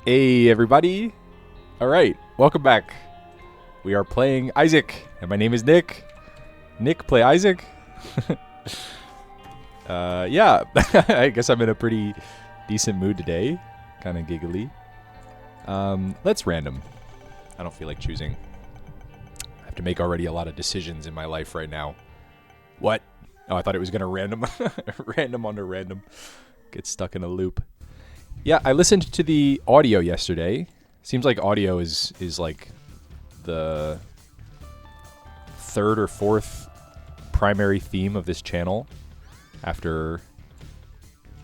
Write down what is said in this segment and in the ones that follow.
Hey everybody! Alright, welcome back. We are playing Isaac, and my name is Nick. Nick, play Isaac? Yeah, I guess I'm in a pretty decent mood today. Kind of giggly. Let's random. I don't feel like choosing. I have to make already a lot of decisions in my life right now. What? Oh, I thought it was going to random. Random onto random. Get stuck in a loop. Yeah, I listened to the audio yesterday. Seems like audio is like the third or fourth primary theme of this channel after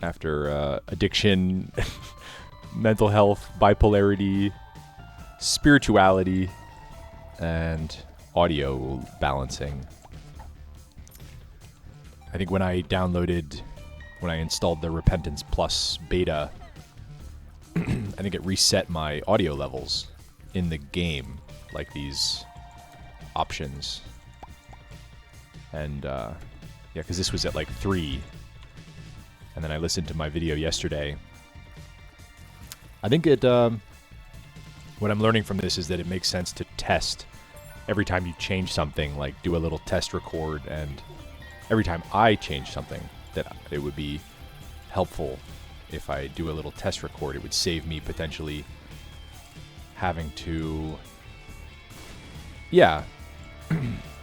addiction, mental health, bipolarity, spirituality, and audio balancing. I think when I installed the Repentance Plus beta, I think it reset my audio levels in the game, like these options. And yeah, because this was at like 3, and then I listened to my video yesterday. I think what I'm learning from this is that it makes sense to test every time you change something, like do a little test record, and every time I change something, that it would be helpful if I do a little test record. It would save me potentially having to, yeah,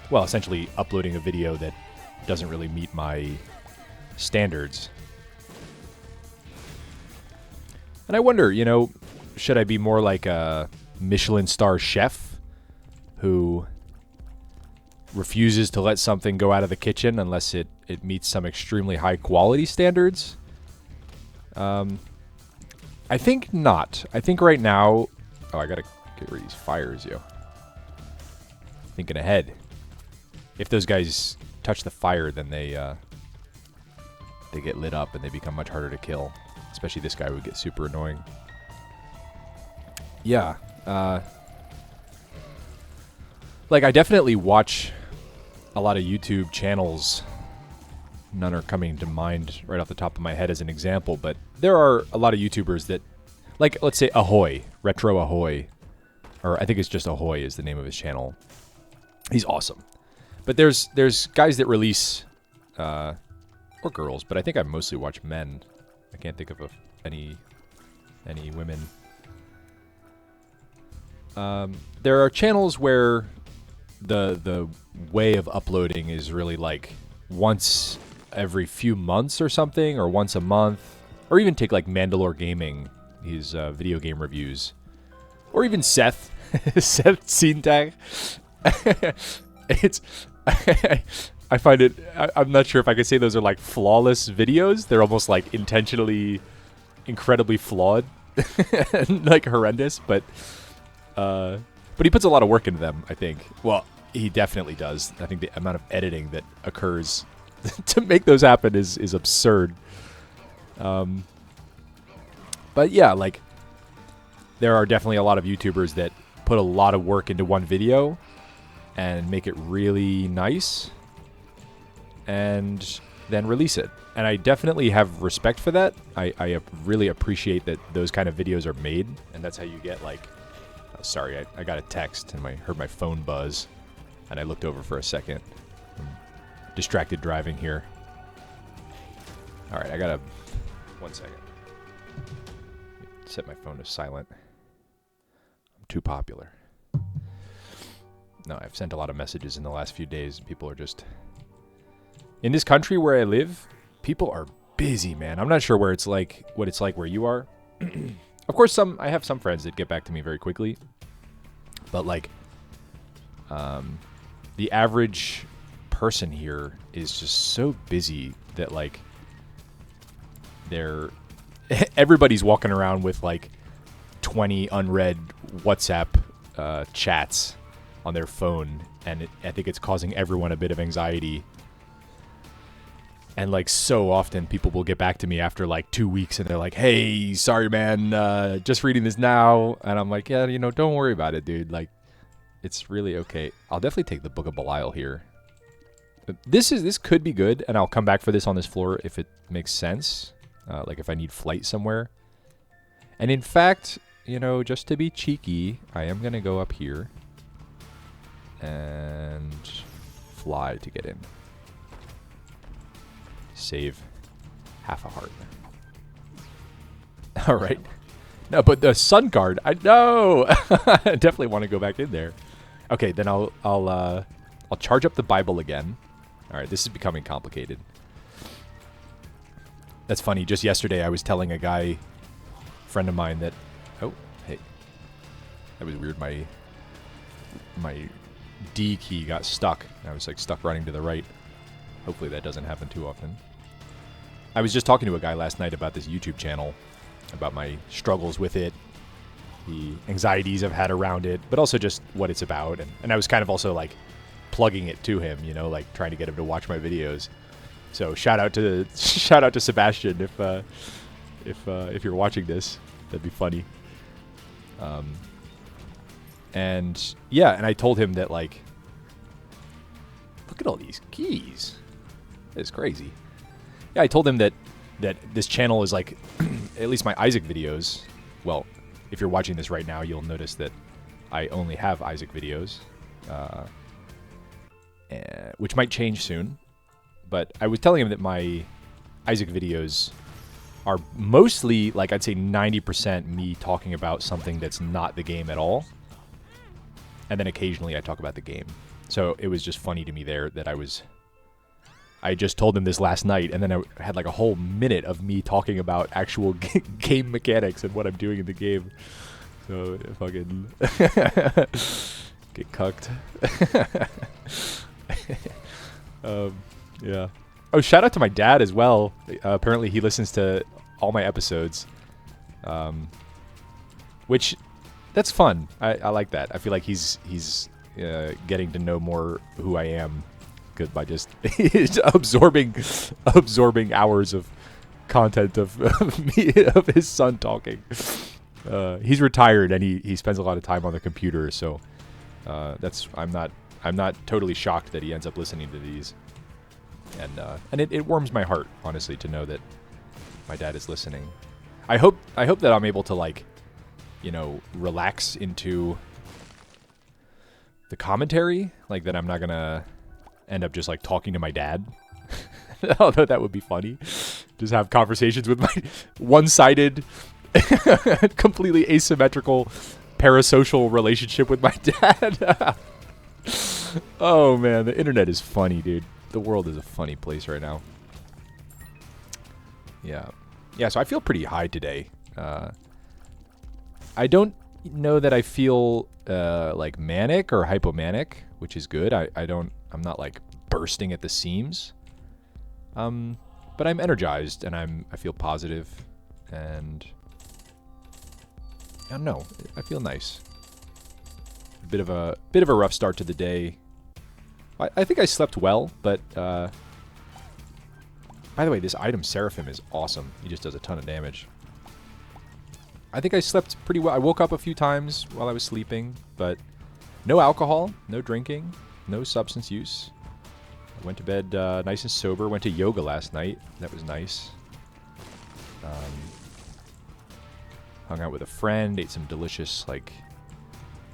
well, essentially uploading a video that doesn't really meet my standards. And I wonder, should I be more like a Michelin star chef who refuses to let something go out of the kitchen unless it meets some extremely high quality standards? I think not. I think right now... Oh, I gotta get rid of these fires, yo. Thinking ahead. If those guys touch the fire, then they get lit up and they become much harder to kill. Especially this guy would get super annoying. Yeah. Like, I definitely watch a lot of YouTube channels. None are coming to mind right off the top of my head as an example, but there are a lot of YouTubers that, like, let's say Ahoy, Retro Ahoy, or I think it's just Ahoy is the name of his channel. He's awesome. But there's guys that release, or girls, but I think I mostly watch men. I can't think of any women. There are channels where the way of uploading is really like once every few months or something, or once a month, or even take like Mandalore Gaming, his video game reviews, or even Seth Scene Tag. It's I find it, I'm not sure if I could say those are like flawless videos. They're almost like intentionally incredibly flawed and like horrendous, but he puts a lot of work into them, I think. Well, he definitely does. I think the amount of editing that occurs to make those happen is absurd. But yeah, like, there are definitely a lot of YouTubers that put a lot of work into one video and make it really nice and then release it. And I definitely have respect for that. I really appreciate that those kind of videos are made, and that's how you get, like... Oh, sorry, I got a text and I heard my phone buzz, and I looked over for a second. I'm distracted driving here. Alright, I gotta... 1 second. Set my phone to silent. I'm too popular. No, I've sent a lot of messages in the last few days. People are just... In this country where I live, people are busy, man. I'm not sure what it's like where you are. Of course, I have some friends that get back to me very quickly. But, like, the average person here is just so busy that, like, everybody's walking around with, like, 20 unread WhatsApp chats on their phone, and I think it's causing everyone a bit of anxiety. And, like, so often people will get back to me after, like, 2 weeks, and they're like, hey, sorry, man, just reading this now. And I'm like, yeah, don't worry about it, dude. Like, it's really okay. I'll definitely take the Book of Belial here. This could be good, and I'll come back for this on this floor if it makes sense. Like, if I need flight somewhere. And in fact, you know, just to be cheeky, I am going to go up here and fly to get in. Save half a heart. All right. No, but the sun guard, I know. I definitely want to go back in there. Okay, then I'll charge up the Bible again. All right, this is becoming complicated. That's funny. Just yesterday, I was telling a friend of mine that. Oh, hey, that was weird. My D key got stuck. I was like stuck running to the right. Hopefully, that doesn't happen too often. I was just talking to a guy last night about this YouTube channel, about my struggles with it, the anxieties I've had around it, but also just what it's about. And I was kind of also like plugging it to him, you know, like trying to get him to watch my videos. So shout out to Sebastian if you're watching this, that'd be funny. And yeah, and I told him that, like, look at all these keys. It's crazy. Yeah, I told him that this channel is like, at least my Isaac videos. Well, if you're watching this right now, you'll notice that I only have Isaac videos, which might change soon. But I was telling him that my Isaac videos are mostly, like, I'd say 90% me talking about something that's not the game at all. And then occasionally I talk about the game. So it was just funny to me there that I just told him this last night, and then I had like a whole minute of me talking about actual game mechanics and what I'm doing in the game. So fucking get cucked. Yeah. Oh, shout out to my dad as well. Apparently he listens to all my episodes, which that's fun. I like that. I feel like he's getting to know more who I am. Good, by just absorbing hours of content of me, of his son talking. He's retired and he spends a lot of time on the computer, so I'm not totally shocked that he ends up listening to these, and it warms my heart, honestly, to know that my dad is listening. I hope that I'm able to, like, you know, relax into the commentary, like that I'm not gonna end up just like talking to my dad. Although that would be funny. Just have conversations with my one-sided, completely asymmetrical, parasocial relationship with my dad. Oh man, the internet is funny, dude. The world is a funny place right now. Yeah. Yeah, so I feel pretty high today. I don't know that I feel like manic or hypomanic, which is good. I'm not like bursting at the seams. But I'm energized and I feel positive, and I don't know, I feel nice. A bit of a rough start to the day. I think I slept well, but by the way, this item Seraphim is awesome. He just does a ton of damage. I think I slept pretty well. I woke up a few times while I was sleeping, but no alcohol, no drinking, no substance use. I went to bed nice and sober. Went to yoga last night. That was nice. Hung out with a friend. Ate some delicious, like,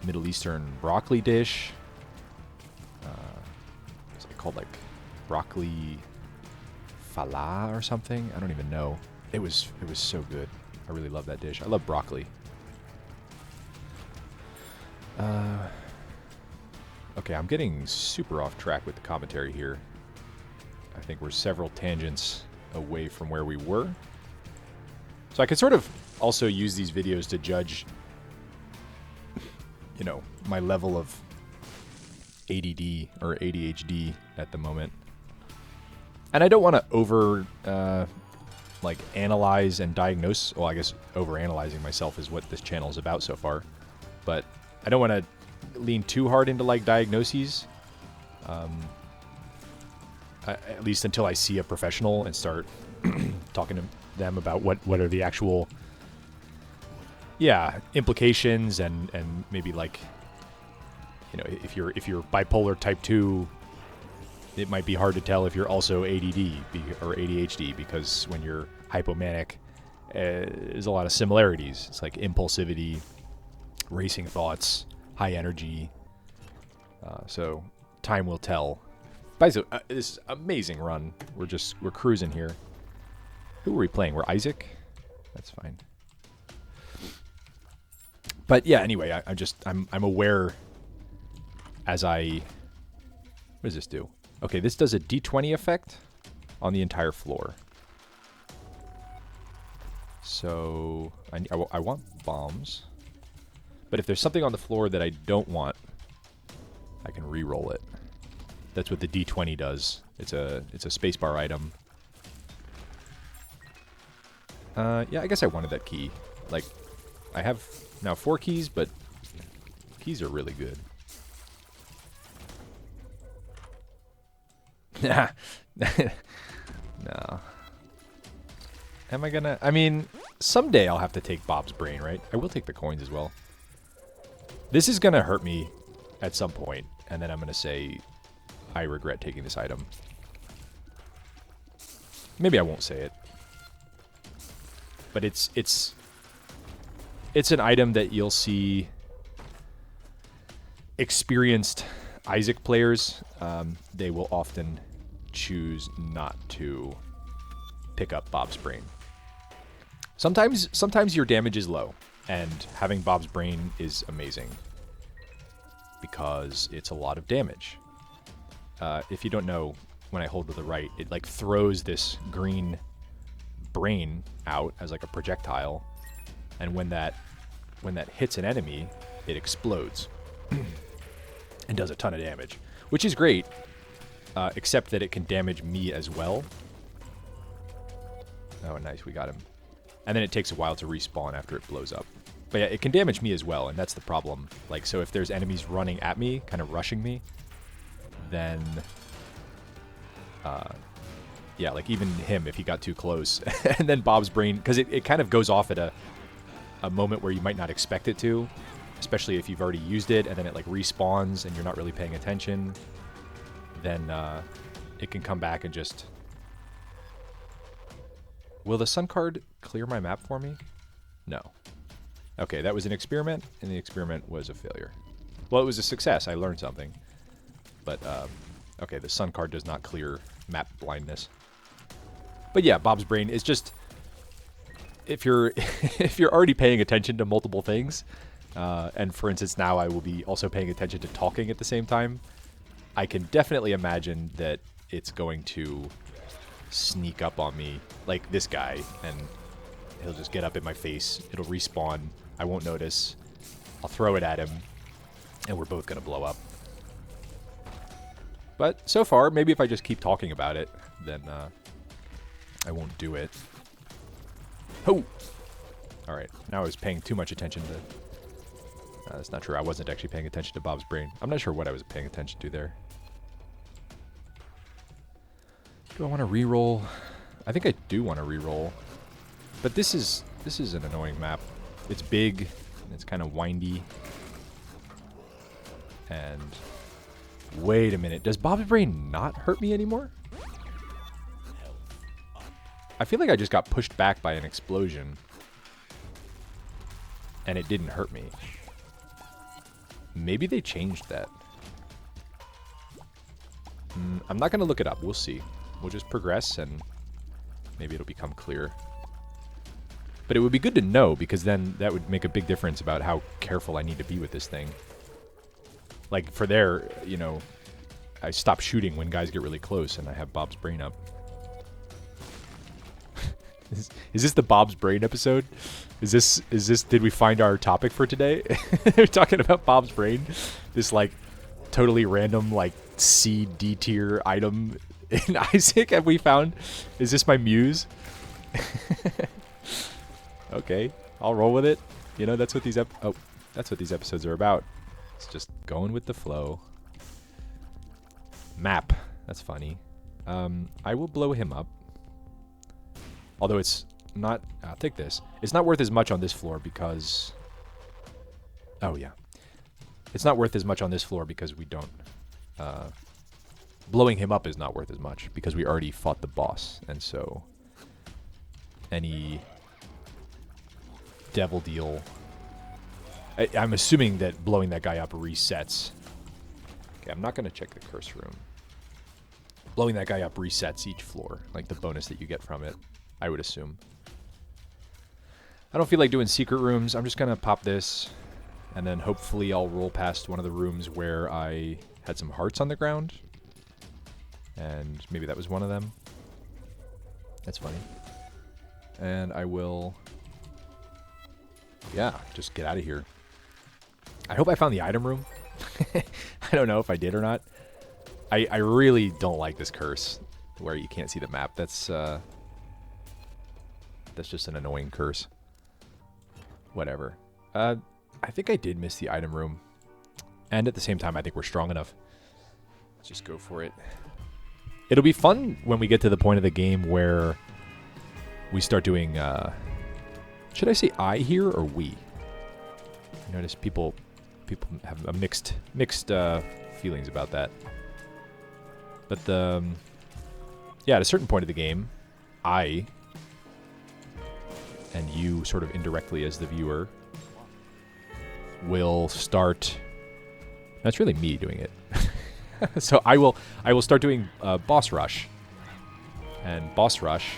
Middle Eastern broccoli dish. What's it called? Like broccoli falah or something? I don't even know. It was so good. I really love that dish. I love broccoli. Okay, I'm getting super off track with the commentary here. I think we're several tangents away from where we were. So I could sort of also use these videos to judge, you know, my level of ADD or ADHD at the moment. And I don't want to like analyze and diagnose. Well, I guess over-analyzing myself is what this channel is about so far. But I don't want to lean too hard into like diagnoses, at least until I see a professional and start talking to them about what are the actual implications, and maybe, like, you know, if you're bipolar type 2, it might be hard to tell if you're also ADD or ADHD, because when you're hypomanic there's a lot of similarities. It's like impulsivity, racing thoughts, high energy. So time will tell. By the way, this is an amazing run. We're cruising here. Who are we playing? We're Isaac? That's fine. But yeah, anyway, I'm aware as I... What does this do? Okay, this does a D20 effect on the entire floor. So I want bombs. But if there's something on the floor that I don't want, I can re-roll it. That's what the D20 does. It's a spacebar item. Yeah, I guess I wanted that key. Like, I have now 4 keys, but keys are really good. Nah. No. Am I gonna... I mean, someday I'll have to take Bob's brain, right? I will take the coins as well. This is gonna hurt me at some point, and then I'm gonna say, I regret taking this item. Maybe I won't say it. But it's an item that you'll see experienced Isaac players. They will often choose not to pick up Bob's brain. Sometimes your damage is low, and having Bob's brain is amazing because it's a lot of damage. If you don't know, when I hold to the right, it like throws this green brain out as like a projectile, and when that hits an enemy, it explodes and does a ton of damage, which is great, except that it can damage me as well. Oh, nice, we got him. And then it takes a while to respawn after it blows up. But yeah, it can damage me as well, and that's the problem. Like, so if there's enemies running at me, kind of rushing me, then yeah, like even him, if he got too close. And then Bob's brain, because it kind of goes off at a moment where you might not expect it to, especially if you've already used it, and then it like respawns and you're not really paying attention, then it can come back and just... Will the sun card clear my map for me? No. Okay, that was an experiment, and the experiment was a failure. Well, it was a success. I learned something. But, okay, the sun card does not clear map blindness. But yeah, Bob's brain is just... If you're if you're already paying attention to multiple things, and for instance now I will be also paying attention to talking at the same time, I can definitely imagine that it's going to sneak up on me like this guy, and he'll just get up in my face. It'll respawn. I won't notice. I'll throw it at him, and we're both going to blow up. But so far, maybe if I just keep talking about it, then I won't do it. Ho! Alright, now I was paying too much attention to... that's not true. I wasn't actually paying attention to Bob's brain. I'm not sure what I was paying attention to there. Do I want to reroll? I think I do want to reroll. But this is an annoying map. It's big, and it's kind of windy. And... Wait a minute. Does Bob's brain not hurt me anymore? I feel like I just got pushed back by an explosion. And it didn't hurt me. Maybe they changed that. I'm not going to look it up. We'll see. We'll just progress and maybe it'll become clear. But it would be good to know, because then that would make a big difference about how careful I need to be with this thing. Like, for there, you know, I stop shooting when guys get really close and I have Bob's brain up. Is this the Bob's brain episode? Is this did we find our topic for today? We're talking about Bob's brain, this like totally random like C D tier item in Isaac have we found? Is this my muse? Okay, I'll roll with it. You know, that's what these that's what these episodes are about. It's just going with the flow. Map. That's funny. I will blow him up. Although it's not... I'll take this. It's not worth as much on this floor because... Oh, yeah. It's not worth as much on this floor because we don't... blowing him up is not worth as much because we already fought the boss. And so... Any devil deal. I'm assuming that blowing that guy up resets. Okay, I'm not going to check the curse room. Blowing that guy up resets each floor, like the bonus that you get from it, I would assume. I don't feel like doing secret rooms. I'm just going to pop this, and then hopefully I'll roll past one of the rooms where I had some hearts on the ground. And maybe that was one of them. That's funny. And I will... yeah, just get out of here. I hope I found the item room. I don't know if I did or not. I really don't like this curse where you can't see the map. That's just an annoying curse. Whatever. I think I did miss the item room. And at the same time, I think we're strong enough. Let's just go for it. It'll be fun when we get to the point of the game where we start doing... should I say I here or we? I notice people have a mixed feelings about that. But yeah, at a certain point of the game, I and you sort of indirectly as the viewer will start. That's really me doing it. So I will start doing boss rush. And boss rush,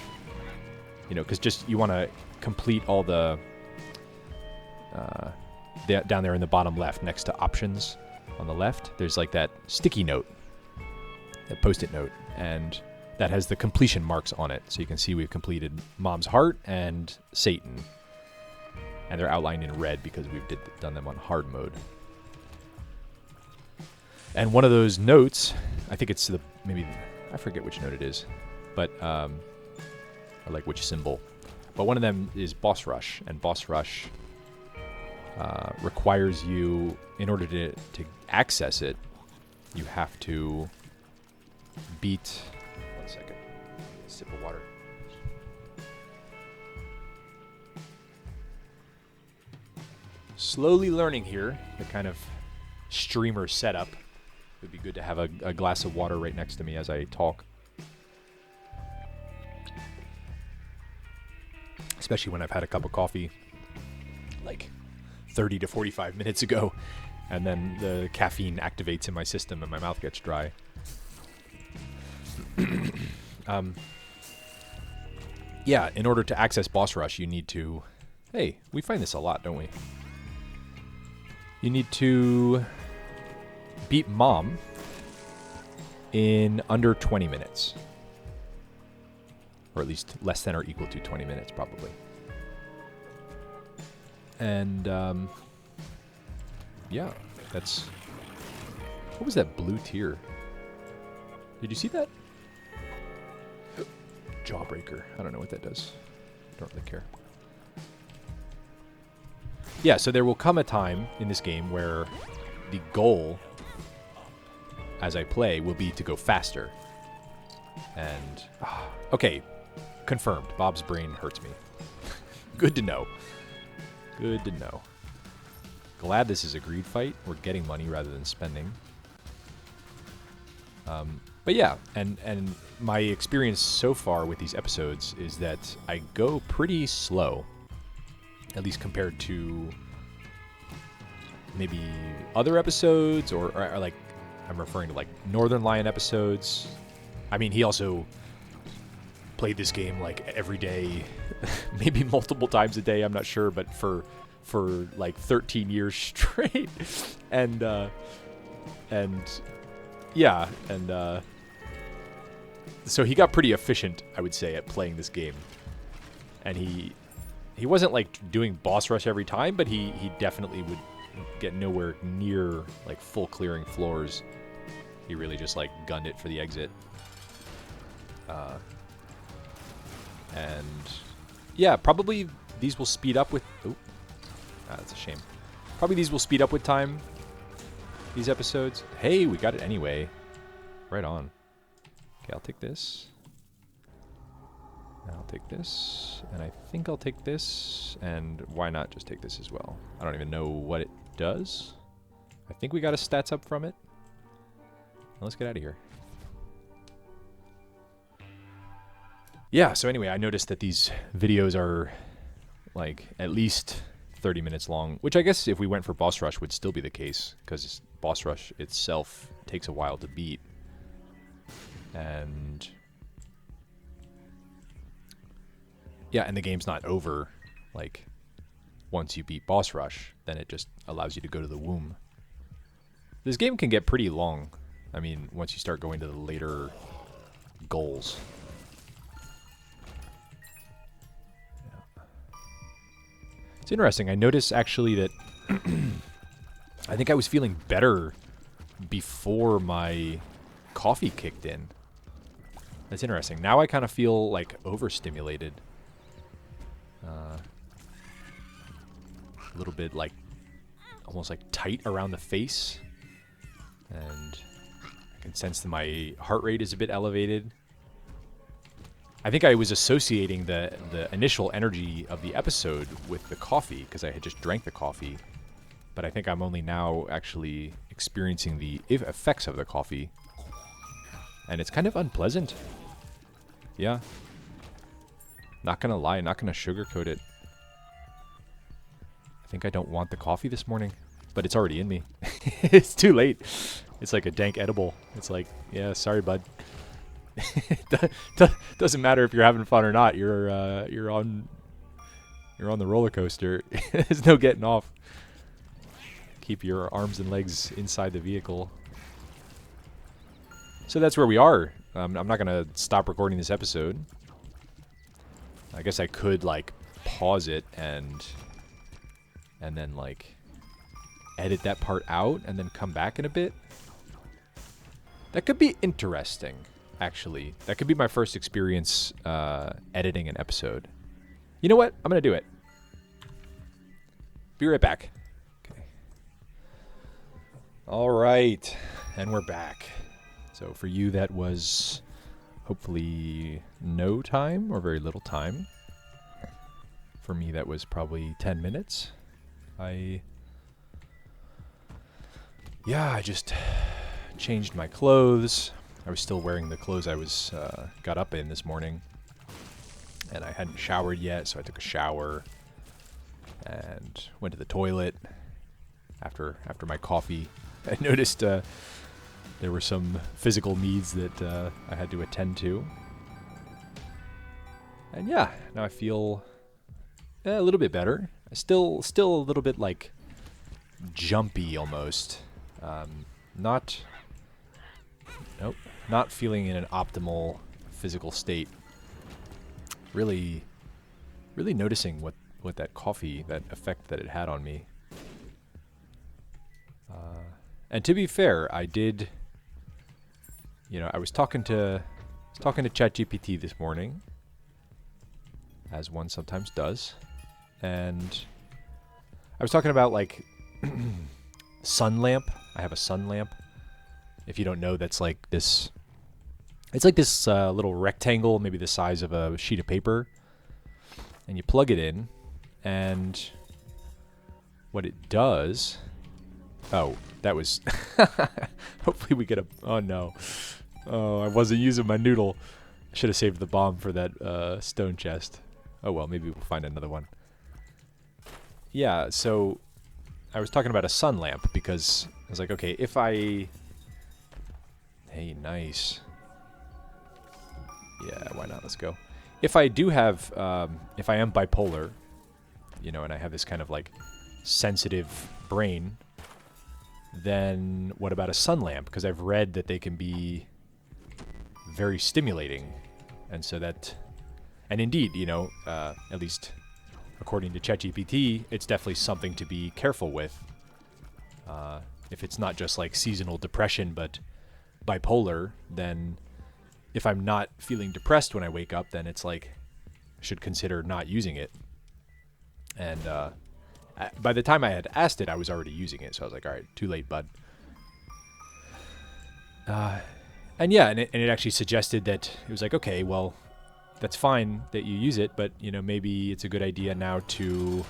you know, because just you want to complete all the down there in the bottom left next to options on the left. There's like that sticky note, that post-it note, and that has the completion marks on it. So you can see we've completed Mom's Heart and Satan. And they're outlined in red because we've done them on hard mode. And one of those notes, I think it's I forget which note it is, but, or like which symbol. But one of them is boss rush, and boss rush requires you, in order to access it, you have to beat... 1 second. Sip of water. Slowly learning here the kind of streamer setup. It would be good to have a glass of water right next to me as I talk. Especially when I've had a cup of coffee like 30 to 45 minutes ago, and then the caffeine activates in my system and my mouth gets dry. Yeah, in order to access boss rush, you need to... Hey, we find this a lot, don't we? You need to beat Mom in under 20 minutes. Or at least less than or equal to 20 minutes, probably. And, yeah, that's... What was that blue tear? Did you see that? Jawbreaker. I don't know what that does. Don't really care. Yeah, so there will come a time in this game where the goal, as I play, will be to go faster. And, okay, confirmed. Bob's brain hurts me. Good to know. Good to know. Glad this is a greed fight. We're getting money rather than spending. But yeah, and my experience so far with these episodes is that I go pretty slow, at least compared to maybe other episodes, or like, I'm referring to like Northern Lion episodes. I mean, he also played this game like every day, maybe multiple times a day, I'm not sure, but for like 13 years straight. And yeah, and so he got pretty efficient, I would say, at playing this game. And he wasn't like doing boss rush every time, but he definitely would get nowhere near like full clearing floors. He really just like gunned it for the exit. And yeah, probably these will speed up with... Oh, that's a shame. Probably these will speed up with time, these episodes. Hey, we got it anyway. Right on. Okay, I'll take this. And I'll take this. And I think I'll take this. And why not just take this as well? I don't even know what it does. I think we got a stats up from it. Let's get out of here. Yeah, so anyway, I noticed that these videos are like at least 30 minutes long, which I guess if we went for boss rush would still be the case, because boss rush itself takes a while to beat. And yeah, and the game's not over. Like, once you beat boss rush, then it just allows you to go to the womb. This game can get pretty long. I mean, once you start going to the later goals. Yeah. It's interesting. I noticed actually that I think I was feeling better before my coffee kicked in. That's interesting. Now I kind of feel like overstimulated. A little bit like almost like tight around the face. And I can sense that my heart rate is a bit elevated. I think I was associating the initial energy of the episode with the coffee because I had just drank the coffee. But I think I'm only now actually experiencing the effects of the coffee. And it's kind of unpleasant. Yeah. Not gonna lie, not gonna sugarcoat it. I think I don't want the coffee this morning, but it's already in me. It's too late. It's like a dank edible. It's like, yeah, sorry, bud. Doesn't matter if you're having fun or not. You're on the roller coaster. There's no getting off. Keep your arms and legs inside the vehicle. So that's where we are. I'm not gonna stop recording this episode. I guess I could like pause it and then like edit that part out and then come back in a bit. That could be interesting, actually. That could be my first experience editing an episode. You know what? I'm gonna do it. Be right back. Okay. All right, and we're back. So for you, that was hopefully no time or very little time. For me, that was probably 10 minutes. I just changed my clothes. I was still wearing the clothes I was got up in this morning. And I hadn't showered yet, so I took a shower and went to the toilet after my coffee. I noticed there were some physical needs that I had to attend to. And yeah, now I feel a little bit better. Still a little bit like jumpy almost. Not feeling in an optimal physical state. Really noticing what that coffee, that effect that it had on me. And to be fair, I did. I was talking to ChatGPT this morning, as one sometimes does, and I was talking about like sun lamp. I have a sun lamp. If you don't know, that's like this. It's like this little rectangle, maybe the size of a sheet of paper, and you plug it in, and what it does. Oh, that was. Hopefully we get a. Oh no. Oh, I wasn't using my noodle. I should have saved the bomb for that stone chest. Oh well, maybe we'll find another one. Yeah, so I was talking about a sun lamp because I was like, okay, if I... Hey, nice. Yeah, why not? Let's go. If I do have, if I am bipolar, and I have this kind of like sensitive brain, then what about a sun lamp? Because I've read that they can be very stimulating. And so that, and indeed, at least according to ChatGPT, it's definitely something to be careful with. If it's not just like seasonal depression, but bipolar, then if I'm not feeling depressed when I wake up, then it's like I should consider not using it. And by the time I had asked it, I was already using it. So I was like, all right, too late, bud. And yeah, and it actually suggested that it was like, okay, well, that's fine that you use it, but maybe it's a good idea now to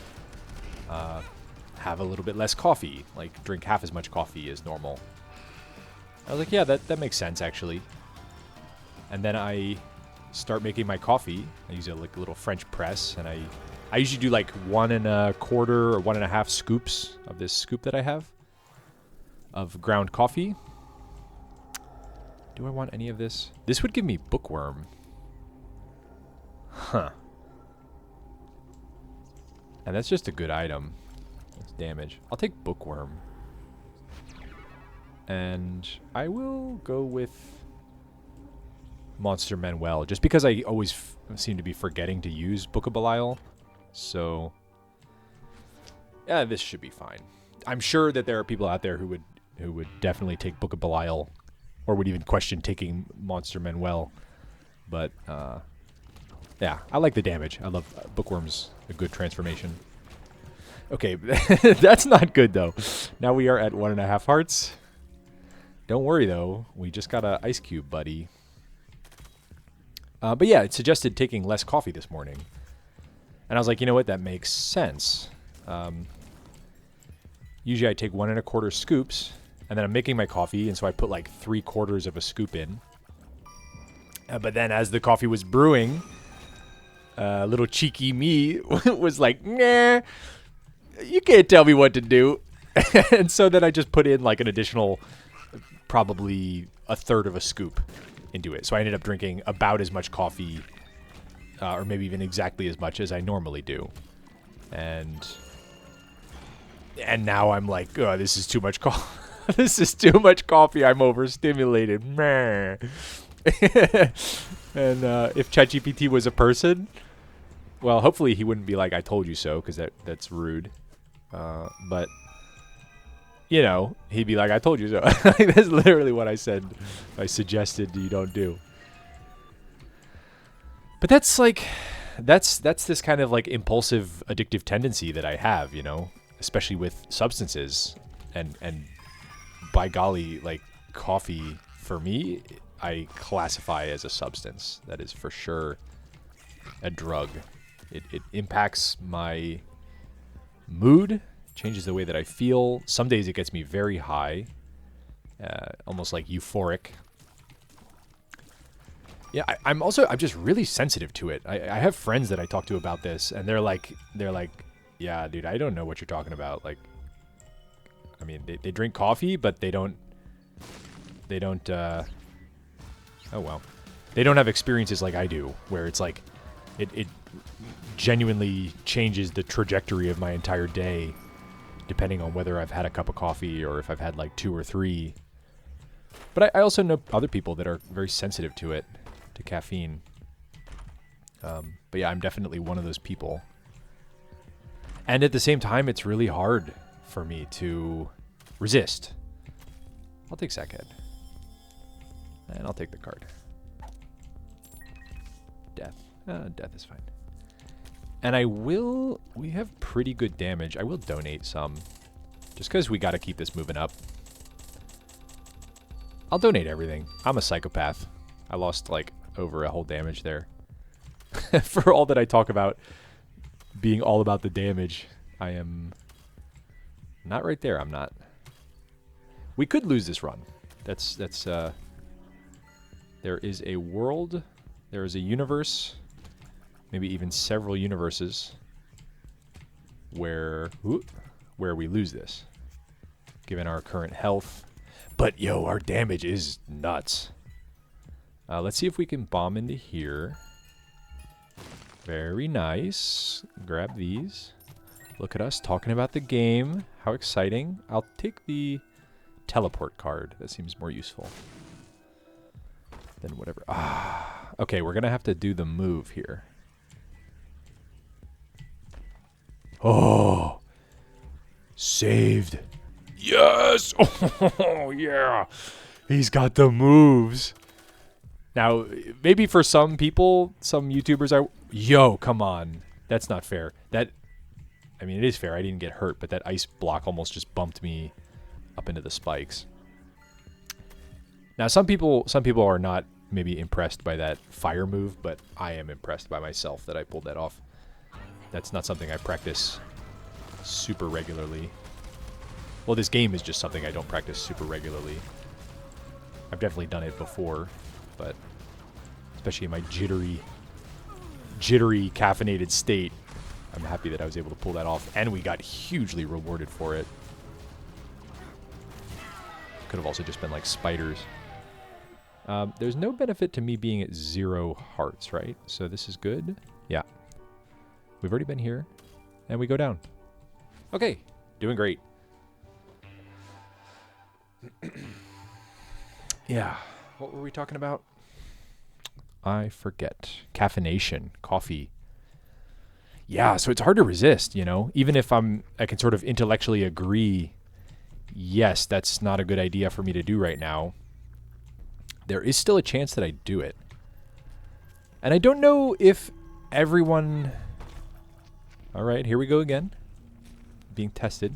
have a little bit less coffee, like drink half as much coffee as normal. I was like, yeah, that makes sense actually. And then I start making my coffee. I use a little French press, and I I usually do like 1.25 or 1.5 scoops of this scoop that I have of ground coffee. Do I want any of this? This would give me bookworm. Huh. And that's just a good item. That's damage. I'll take bookworm. And I will go with Monster Manuel, just because I always seem to be forgetting to use Book of Belial. So, yeah, this should be fine. I'm sure that there are people out there who would definitely take Book of Belial, or would even question taking Monster Manuel. But yeah, I like the damage. I love bookworm's a good transformation. Okay, that's not good though. Now we are at 1.5 hearts. Don't worry though, we just got an ice cube, buddy. But yeah, it suggested taking less coffee this morning. And I was like, you know what, that makes sense. Usually I take 1.25 scoops, and then I'm making my coffee, and so I put like 3/4 of a scoop in. But then as the coffee was brewing, little cheeky me was like, nah, you can't tell me what to do. And so then I just put in like an additional, probably 1/3 of a scoop into it. So I ended up drinking about as much coffee, or maybe even exactly as much as I normally do. And now I'm like, oh, this is too much coffee. This is too much coffee. I'm overstimulated. Meh. And if ChatGPT was a person, well, hopefully he wouldn't be like, I told you so, because that's rude. But, you know, he'd be like, I told you so. That's literally what I said. I suggested you don't do. But that's like, that's this kind of like impulsive, addictive tendency that I have, you know, especially with substances. And by golly, like coffee, for me, I classify as a substance. That is for sure a drug. It impacts my mood, changes the way that I feel. Some days it gets me very high, almost like euphoric. Yeah, I'm just really sensitive to it. I have friends that I talk to about this, and they're like, yeah, dude, I don't know what you're talking about. Like, I mean, they drink coffee, but they don't, oh well. They don't have experiences like I do, where it's like, it genuinely changes the trajectory of my entire day, depending on whether I've had a cup of coffee or if I've had like 2 or 3. But I also know other people that are very sensitive to it, to caffeine. But yeah, I'm definitely one of those people. And at the same time, it's really hard for me to resist. I'll take Sackhead. And I'll take the card. Death. Death is fine. And we have pretty good damage. I will donate some, just because we got to keep this moving up. I'll donate everything. I'm a psychopath. I lost like over a whole damage there. For all that I talk about being all about the damage, I am not right there. I'm not. We could lose this run. There is a world, there is a universe, maybe even several universes where we lose this, given our current health. But yo, our damage is nuts. Let's see if we can bomb into here. Very nice. Grab these. Look at us talking about the game. How exciting. I'll take the teleport card. That seems more useful than whatever. Okay, we're going to have to do the move here. Oh, saved. Yes. Oh, yeah. He's got the moves. Now, maybe for some people, some YouTubers are... Yo, come on. That's not fair. I mean, it is fair. I didn't get hurt, but that ice block almost just bumped me up into the spikes. Now, some people are not maybe impressed by that fire move, but I am impressed by myself that I pulled that off. That's not something I practice super regularly. Well, this game is just something I don't practice super regularly. I've definitely done it before, but especially in my jittery caffeinated state, I'm happy that I was able to pull that off, and we got hugely rewarded for it. Could have also just been like spiders. There's no benefit to me being at 0 hearts, right? So this is good. Yeah. We've already been here, and we go down. Okay, doing great. Yeah, what were we talking about? I forget. Caffeination, coffee. Yeah, so it's hard to resist, you know? Even if I can sort of intellectually agree, yes, that's not a good idea for me to do right now. There is still a chance that I do it. And I don't know if everyone... All right, here we go again. Being tested.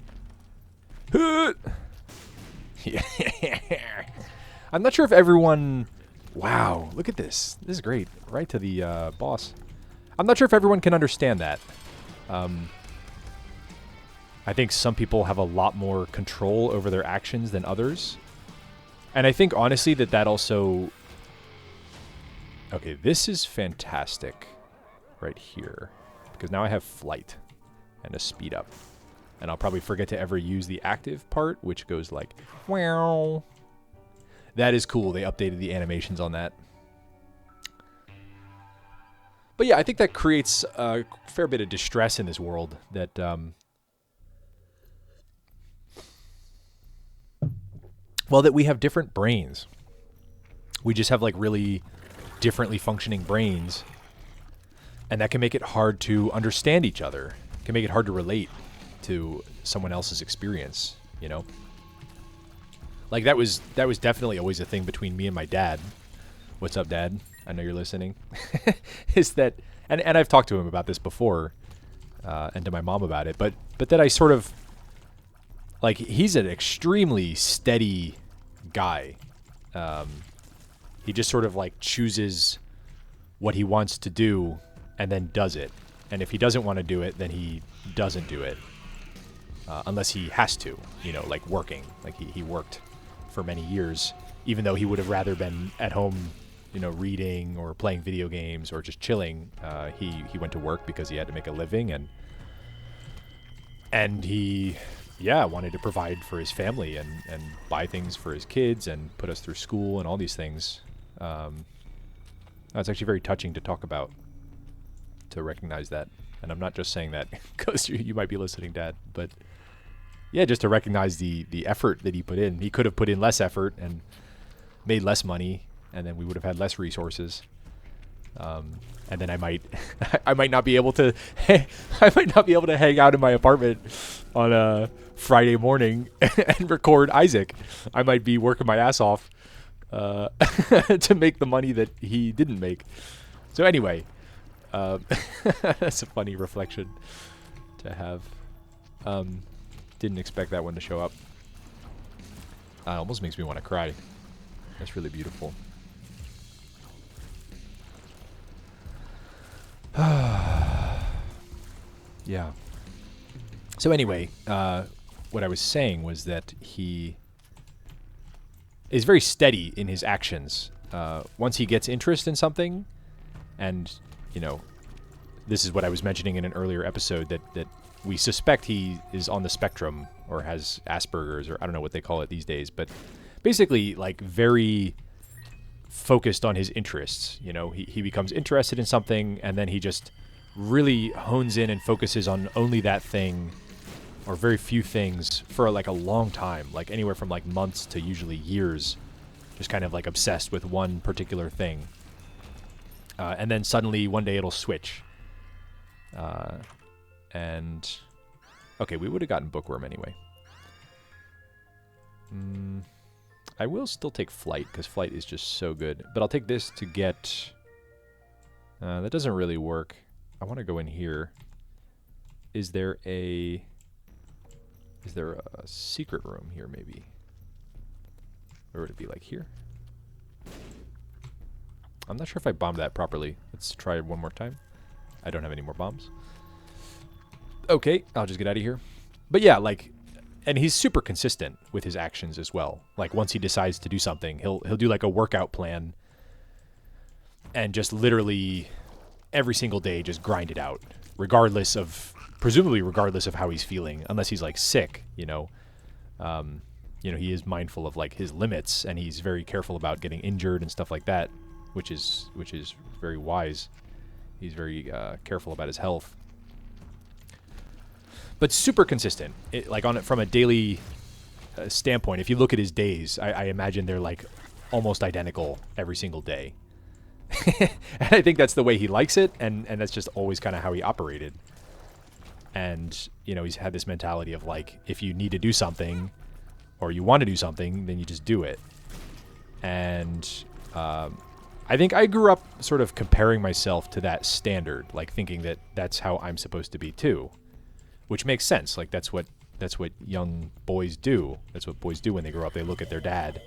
I'm not sure if everyone... Wow, look at this. This is great. Right to the boss. I'm not sure if everyone can understand that. I think some people have a lot more control over their actions than others. And I think, honestly, that also... Okay, this is fantastic right here. Because now I have flight and a speed up. And I'll probably forget to ever use the active part, which goes like... Wow. That is cool. They updated the animations on that. But yeah, I think that creates a fair bit of distress in this world that... Well, that we have different brains. We just have like really differently functioning brains. And that can make it hard to understand each other. It can make it hard to relate to someone else's experience, you know? Like that was definitely always a thing between me and my dad. What's up, Dad? I know you're listening. Is that, and I've talked to him about this before, and to my mom about it, but that I sort of, like, he's an extremely steady guy. He just sort of like chooses what he wants to do and then does it. And if he doesn't want to do it, then he doesn't do it. Unless he has to, you know, like working. Like he worked for many years, even though he would have rather been at home, you know, reading or playing video games or just chilling. He went to work because he had to make a living, and he, yeah, wanted to provide for his family and buy things for his kids and put us through school and all these things. It's actually very touching to talk about, to recognize that. And I'm not just saying that because you might be listening, Dad, but yeah, just to recognize the effort that he put in. He could have put in less effort and made less money, and then we would have had less resources. And then I might not be able to hang out in my apartment on a Friday morning and record Isaac. I might be working my ass off to make the money that he didn't make. So anyway, that's a funny reflection to have. Didn't expect that one to show up. Almost makes me want to cry. That's really beautiful. Yeah. So anyway, what I was saying was that he is very steady in his actions. Once he gets interest in something, and, you know, this is what I was mentioning in an earlier episode, that we suspect he is on the spectrum or has Asperger's, or I don't know what they call it these days, but basically like very focused on his interests. You know, he becomes interested in something and then he just really hones in and focuses on only that thing or very few things for like a long time, like anywhere from like months to usually years, just kind of like obsessed with one particular thing. And then suddenly one day it'll switch. And okay, we would have gotten Bookworm anyway. I will still take Flight, because Flight is just so good. But I'll take this to get... that doesn't really work. I want to go in here. Is there a secret room here, maybe? Or would it be like here? I'm not sure if I bombed that properly. Let's try it one more time. I don't have any more bombs. Okay, I'll just get out of here. But yeah, like, and he's super consistent with his actions as well. Like, once he decides to do something, he'll do like a workout plan and just literally every single day just grind it out, presumably regardless of how he's feeling, unless he's like sick, you know. He is mindful of like his limits, and he's very careful about getting injured and stuff like that, which is very wise. He's very careful about his health, but super consistent. From a daily standpoint, if you look at his days, I imagine they're like almost identical every single day. And I think that's the way he likes it, and that's just always kind of how he operated. And he's had this mentality of like, if you need to do something or you want to do something, then you just do it. And I think I grew up sort of comparing myself to that standard, like thinking that that's how I'm supposed to be too, which makes sense. Like that's what young boys do. That's what boys do when they grow up. They look at their dad.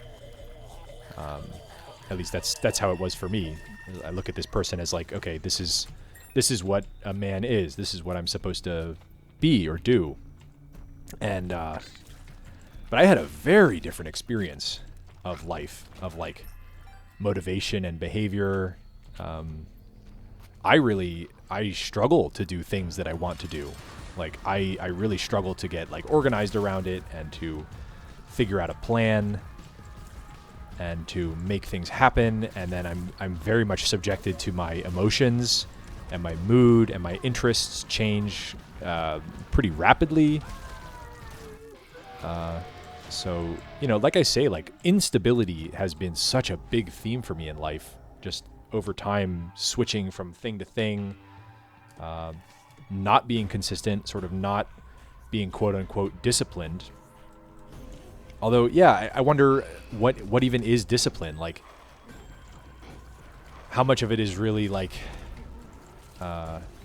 At least that's how it was for me. I look at this person as like, okay, this is what a man is. This is what I'm supposed to be or do. And but I had a very different experience of life, of like motivation and behavior. I struggle to do things that I want to do. Like I really struggle to get like organized around it and to figure out a plan and to make things happen. And then I'm very much subjected to my emotions, and my mood and my interests change pretty rapidly. So, like I say, like instability has been such a big theme for me in life. Just over time, switching from thing to thing, not being consistent, sort of not being quote unquote disciplined. Although, yeah, I wonder what even is discipline? Like, how much of it is really like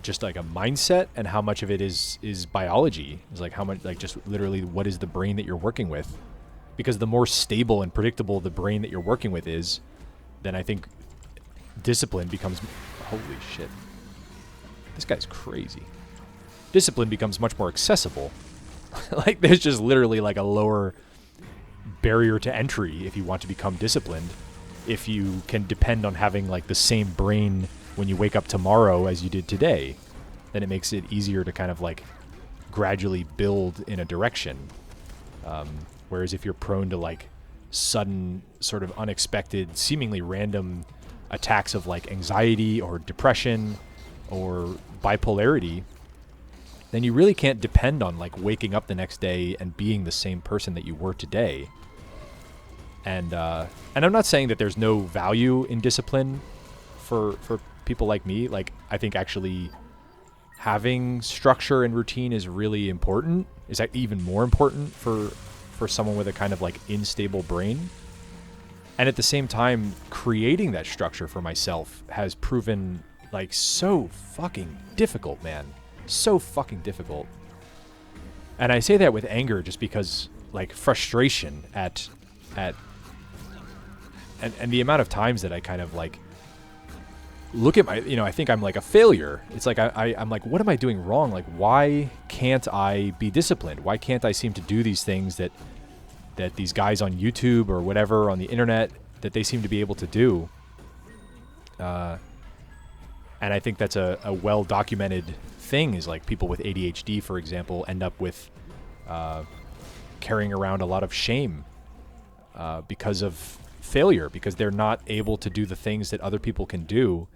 just like a mindset, and how much of it is biology? It's like how much, like just literally what is the brain that you're working with? Because the more stable and predictable the brain that you're working with is, then I think discipline becomes, holy shit, this guy's crazy. Discipline becomes much more accessible. Like there's just literally like a lower barrier to entry if you want to become disciplined. If you can depend on having like the same brain when you wake up tomorrow as you did today, then it makes it easier to kind of like gradually build in a direction. Whereas if you're prone to like sudden, sort of unexpected, seemingly random attacks of like anxiety or depression or bipolarity, then you really can't depend on like waking up the next day and being the same person that you were today. And I'm not saying that there's no value in discipline for people like me. Like I think actually having structure and routine is really important. Is that even more important for someone with a kind of like unstable brain? And at the same time, creating that structure for myself has proven like so fucking difficult, man. So fucking difficult. And I say that with anger just because like frustration at and the amount of times that I kind of like look at my, I think I'm like a failure. It's like I'm like, what am I doing wrong? Like, why can't I be disciplined? Why can't I seem to do these things that these guys on YouTube or whatever on the internet that they seem to be able to do? And I think that's a well-documented thing, is like people with ADHD, for example, end up with carrying around a lot of shame because of failure, because they're not able to do the things that other people can do.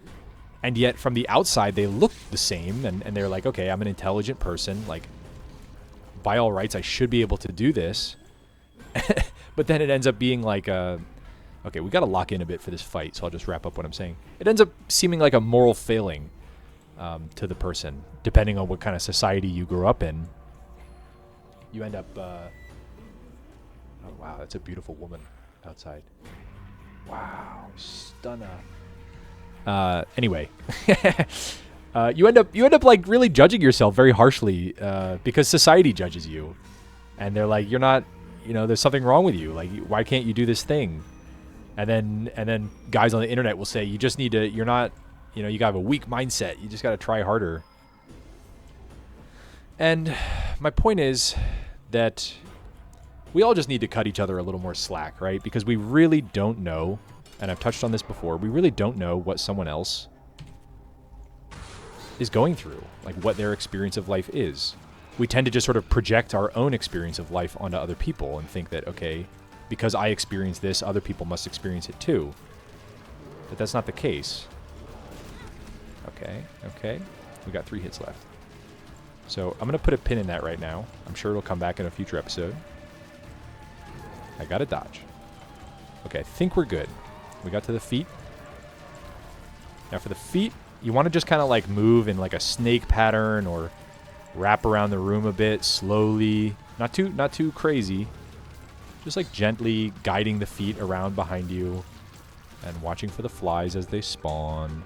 And yet from the outside, they look the same, and they're like, okay, I'm an intelligent person. Like, by all rights, I should be able to do this. But then it ends up being like, okay, we got to lock in a bit for this fight, so I'll just wrap up what I'm saying. It ends up seeming like a moral failing to the person, depending on what kind of society you grew up in. You end up, oh wow, that's a beautiful woman outside. Wow, stunner. Anyway, you end up like really judging yourself very harshly because society judges you, and they're like, you're not, there's something wrong with you. Like, why can't you do this thing? And then guys on the internet will say, you just need to, you're not, you got a weak mindset. You just got to try harder. And my point is that we all just need to cut each other a little more slack, right? Because we really don't know, and I've touched on this before, we really don't know what someone else is going through, like what their experience of life is. We tend to just sort of project our own experience of life onto other people and think that, okay, because I experience this, other people must experience it too. But that's not the case. Okay. We got 3 hits left. So I'm going to put a pin in that right now. I'm sure it'll come back in a future episode. I got a dodge. Okay, I think we're good. We got to the feet. Now for the feet, you want to just kind of like move in like a snake pattern or wrap around the room a bit slowly. Not too crazy. Just like gently guiding the feet around behind you and watching for the flies as they spawn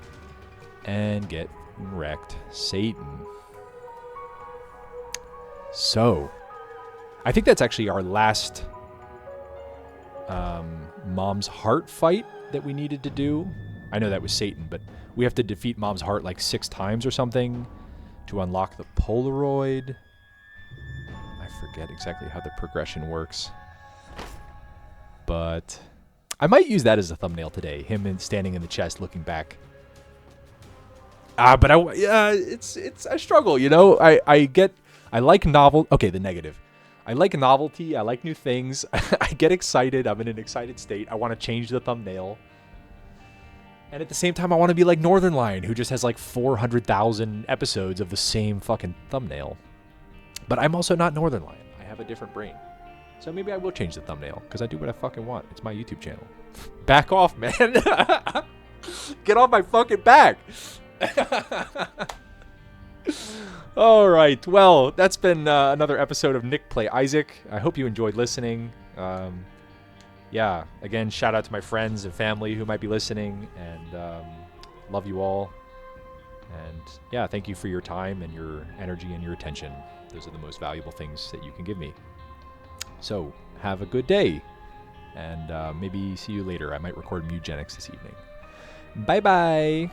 and get wrecked. Satan. So, I think that's actually our last Mom's Heart fight that we needed to do. I know that was Satan, but we have to defeat Mom's Heart like 6 times or something to unlock the Polaroid. I forget exactly how the progression works. But I might use that as a thumbnail today. Him standing in the chest looking back. But I struggle, you know? I like the negative. I like novelty. I like new things. I get excited. I'm in an excited state. I want to change the thumbnail. And at the same time, I want to be like Northern Lion, who just has like 400,000 episodes of the same fucking thumbnail. But I'm also not Northern Lion. I have a different brain. So maybe I will change the thumbnail, because I do what I fucking want. It's my YouTube channel. Back off, man. Get off my fucking back. All right. Well, that's been another episode of Nick Play Isaac. I hope you enjoyed listening. Yeah, again, shout out to my friends and family who might be listening, and love you all. And yeah, thank you for your time and your energy and your attention. Those are the most valuable things that you can give me. So have a good day, and maybe see you later. I might record Mewgenics this evening. Bye-bye.